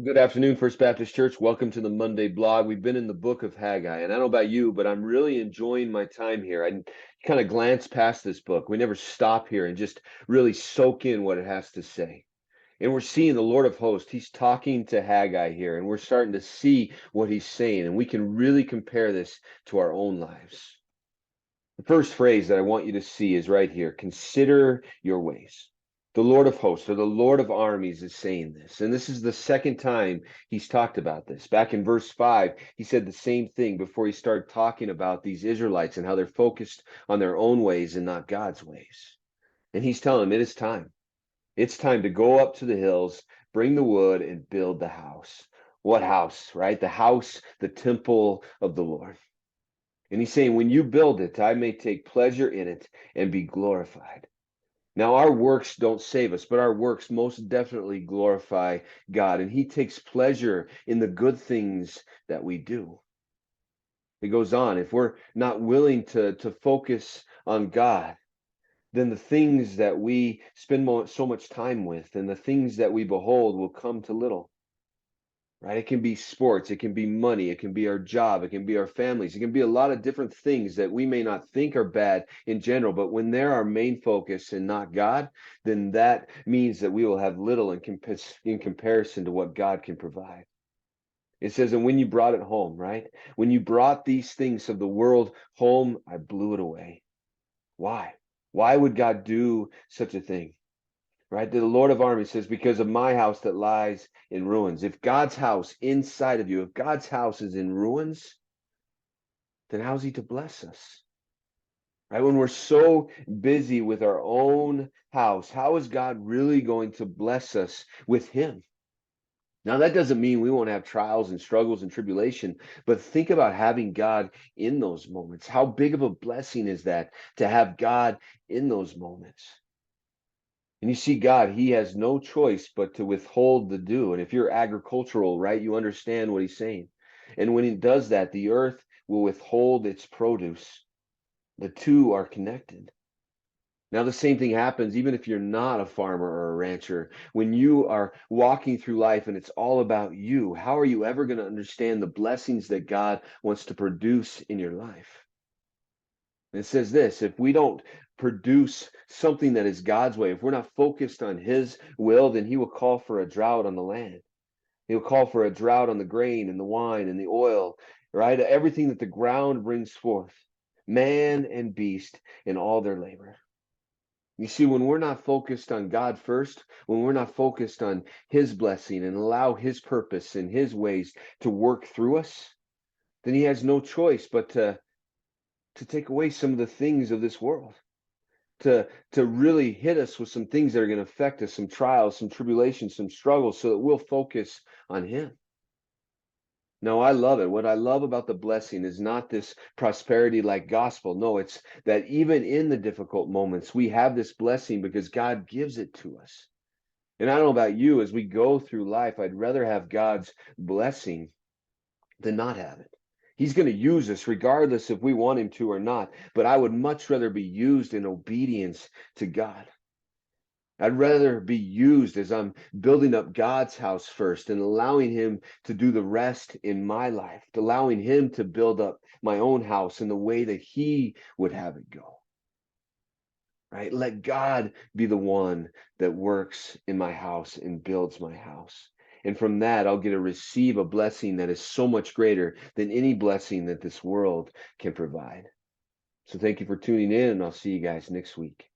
Good afternoon, First Baptist Church. Welcome to the Monday blog. We've been in the book of Haggai, and I don't know about you, but I'm really enjoying my time here. I kind of glance past this book. We never stop here and just really soak in what it has to say. And we're seeing the Lord of hosts. He's talking to Haggai here, and we're starting to see what he's saying, and we can really compare this to our own lives. The first phrase that I want you to see is right here. Consider your ways. The Lord of hosts, or the Lord of armies, is saying this. And this is the second time he's talked about this. Back in verse 5, he said the same thing before he started talking about these Israelites and how they're focused on their own ways and not God's ways. And he's telling them it is time. It's time to go up to the hills, bring the wood, and build the house. What house, right? The house, the temple of the Lord. And he's saying, when you build it, I may take pleasure in it and be glorified. Now, our works don't save us, but our works most definitely glorify God. And he takes pleasure in the good things that we do. It goes on. If we're not willing to focus on God, then the things that we spend so much time with and the things that we behold will come to little. Right? It can be sports, it can be money, it can be our job, it can be our families, it can be a lot of different things that we may not think are bad in general, but when they're our main focus and not God, then that means that we will have little in comparison to what God can provide. It says, and when you brought it home, right? When you brought these things of the world home, I blew it away. Why? Why would God do such a thing? Right? The Lord of armies says, because of my house that lies in ruins. If God's house inside of you, if God's house is in ruins, then how's he to bless us? Right? When we're so busy with our own house, how is God really going to bless us with him? Now, that doesn't mean we won't have trials and struggles and tribulation, but think about having God in those moments. How big of a blessing is that to have God in those moments? And you see, God, he has no choice but to withhold the dew. And if you're agricultural, right, you understand what he's saying. And when he does that, the earth will withhold its produce. The two are connected. Now, the same thing happens even if you're not a farmer or a rancher. When you are walking through life and it's all about you, how are you ever going to understand the blessings that God wants to produce in your life? It says this, if we don't produce something that is God's way, if we're not focused on his will, then he will call for a drought on the land. He'll call for a drought on the grain and the wine and the oil, right? Everything that the ground brings forth, man and beast in all their labor. You see, when we're not focused on God first, when we're not focused on his blessing and allow his purpose and his ways to work through us, then he has no choice but to take away some of the things of this world, to really hit us with some things that are going to affect us, some trials, some tribulations, some struggles, so that we'll focus on him. No, I love it. What I love about the blessing is not this prosperity like gospel. No, it's that even in the difficult moments, we have this blessing because God gives it to us. And I don't know about you, as we go through life, I'd rather have God's blessing than not have it. He's going to use us regardless if we want him to or not. But I would much rather be used in obedience to God. I'd rather be used as I'm building up God's house first and allowing him to do the rest in my life, allowing him to build up my own house in the way that he would have it go. Right? Let God be the one that works in my house and builds my house. And from that, I'll get to receive a blessing that is so much greater than any blessing that this world can provide. So thank you for tuning in, and I'll see you guys next week.